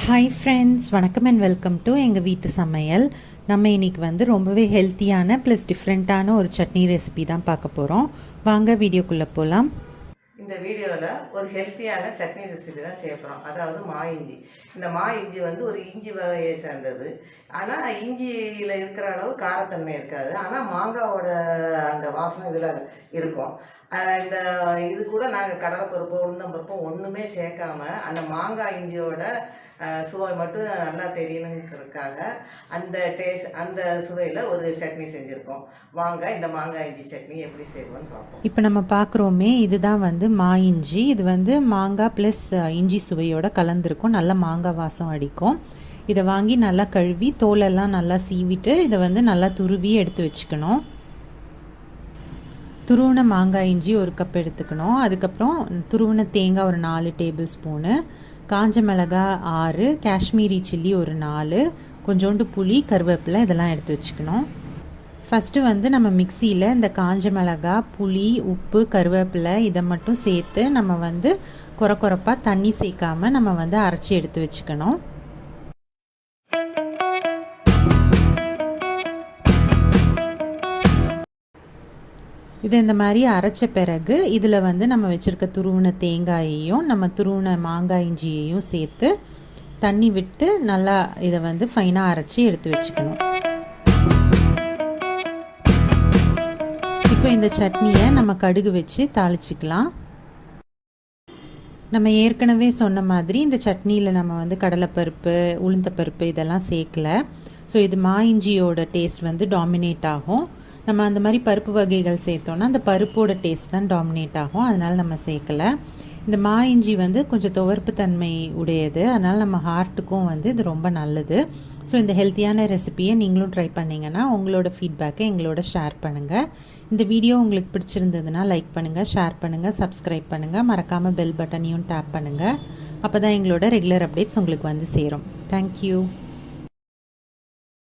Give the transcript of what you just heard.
Hi friends, வணக்கம் and welcome to எங்கள் வீட்டு சமையல். நம்ம இன்றைக்கி வந்து ரொம்பவே ஹெல்த்தியான ப்ளஸ் டிஃப்ரெண்ட்டான ஒரு சட்னி ரெசிபி தான் பார்க்க போகிறோம். வாங்க வீடியோக்குள்ளே போகலாம். இந்த வீடியோவில் ஒரு ஹெல்த்தியான சட்னி ரெசிபி தான் செய்ய போகிறோம். அதாவது மா இஞ்சி. இந்த மா இஞ்சி வந்து ஒரு இஞ்சி வகையை சேர்ந்தது. ஆனால் இஞ்சியில் இருக்கிற அளவு காரத்தன்மை இருக்காது. ஆனால் மாங்காவோட அந்த வாசனை இதில் இருக்கும். இந்த இது கூட நாங்கள் கடலைப்பருப்போ உளுந்தம்பருப்போ ஒன்றுமே சேர்க்காம அந்த மாங்காய் இஞ்சியோட சுவை மட்டும் நல்லா தெரியணுங்கிறதுக்காக அந்த சுவையில் ஒரு சட்னி செஞ்சுருக்கோம். வாங்க இந்த மாங்காய் இஞ்சி சட்னி எப்படி செய்வோன்னு பார்ப்போம். இப்போ நம்ம பார்க்குறோமே, இதுதான் வந்து மா இஞ்சி. இது வந்து மாங்காய் ப்ளஸ் இஞ்சி சுவையோட கலந்துருக்கும். நல்ல மாங்காய் வாசம் அடிக்கும். இதை வாங்கி நல்லா கழுவி தோலெல்லாம் நல்லா சீவிட்டு இதை வந்து நல்லா துருவி எடுத்து வச்சுக்கணும். துருவின மாங்காய் இஞ்சி ஒரு கப் எடுத்துக்கணும். அதுக்கப்புறம் துருவின தேங்காய் ஒரு 4 டேபிள் ஸ்பூனு, காஞ்ச மிளகாய் 6, காஷ்மீரி சில்லி ஒரு 4, கொஞ்சோண்டு புளி, கருவேப்பிலை இதெல்லாம் எடுத்து வச்சுக்கணும். ஃபஸ்ட்டு வந்து நம்ம மிக்சியில் இந்த காஞ்ச மிளகாய், புளி, உப்பு, கருவேப்பிலை இதை மட்டும் சேர்த்து நம்ம வந்து கொரப்பாக தண்ணி சேர்க்காமல் நம்ம வந்து அரைச்சி எடுத்து வச்சுக்கணும். இது இந்த மாதிரி அரைச்ச பிறகு இதில் வந்து நம்ம வச்சுருக்க துருவின தேங்காயையும் நம்ம துருவின மாங்காய் இஞ்சியையும் சேர்த்து தண்ணி விட்டு நல்லா இதை வந்து ஃபைனாக அரைச்சி எடுத்து வச்சுக்கணும். இப்போ இந்த சட்னியை நம்ம கடுகு வச்சு தாளிச்சிக்கலாம். நம்ம ஏற்கனவே சொன்ன மாதிரி இந்த சட்னியில் நம்ம வந்து கடலைப்பருப்பு, உளுந்தப்பருப்பு இதெல்லாம் சேர்க்கல. ஸோ இது மா இஞ்சியோட டேஸ்ட் வந்து டாமினேட் ஆகும். நம்ம அந்த மாதிரி பருப்பு வகைகள் சேர்த்தோன்னா அந்த பருப்போட டேஸ்ட் தான் டாமினேட் ஆகும். அதனால் நம்ம சேர்க்கலை. இந்த மா இஞ்சி வந்து கொஞ்சம் துவர்ப்பு தன்மை உடையது. அதனால் நம்ம ஹார்ட்டுக்கும் வந்து இது ரொம்ப நல்லது. ஸோ இந்த ஹெல்த்தியான ரெசிபியை நீங்களும் ட்ரை பண்ணிங்கன்னா உங்களோட ஃபீட்பேக்கை எங்களோட ஷேர் பண்ணுங்கள். இந்த வீடியோ உங்களுக்கு பிடிச்சிருந்ததுன்னா லைக் பண்ணுங்கள், ஷேர் பண்ணுங்கள், சப்ஸ்கிரைப் பண்ணுங்கள். மறக்காமல் பெல் பட்டனையும் டேப் பண்ணுங்கள். அப்போ தான் எங்களோட ரெகுலர் அப்டேட்ஸ் உங்களுக்கு வந்து சேரும். தேங்க்யூ.